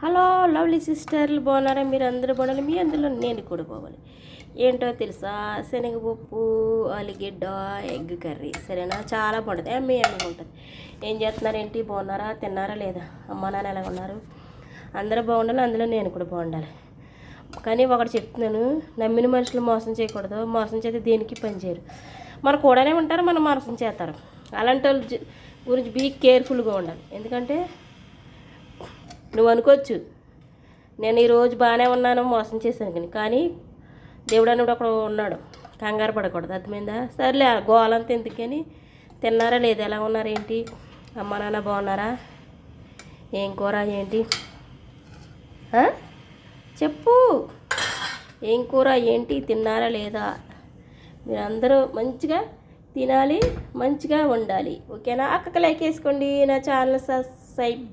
Hello lovely సిస్టర్లు బాగున్నారా? మీరు అందరూ బాగున్నారు, మీ అందులో నేను కూడా పోవాలి. ఏంటో తెలుసా, శనగపప్పు ఆలుగడ్డ ఎగ్ కర్రీ, సరేనా? చాలా బాగుంటుంది, అమ్మి ఉంటుంది. ఏం చేస్తున్నారు, ఏంటి, బాగున్నారా, తిన్నారా లేదా? అమ్మ నాన్న ఎలా ఉన్నారు? అందరూ బాగుండాలి, అందులో నేను కూడా బాగుండాలి. కానీ ఒకటి చెప్తున్నాను, నమ్మిన మనుషులు మోసం చేయకూడదు. మోసం చేస్తే దేనికి పని చేయరు. మన కూడానే ఉంటారు, మనం మోసం చేస్తారు. అలాంటి వాళ్ళ గురించి బీ కేర్ఫుల్గా ఉండాలి. ఎందుకంటే నువ్వు అనుకోవచ్చు, నేను ఈరోజు బాగానే ఉన్నాను, మోసం చేశాను, కానీ దేవుడు అన్నప్పుడు అక్కడ ఉన్నాడు. కంగారు పడకూడదు, అర్థమైందా? సర్లే, గోలంతా ఎందుకు, కానీ తిన్నారా లేదా, ఎలా ఉన్నారు, ఏంటి, అమ్మ నాన్న బాగున్నారా, ఏం కూర ఏంటి, చెప్పు, ఏం కూర ఏంటి, తిన్నారా లేదా? మీరందరూ మంచిగా తినాలి, మంచిగా ఉండాలి, ఓకేనా? అక్కకి లైక్ వేసుకోండి, నా ఛానల్ సబ్స్క్రైబ్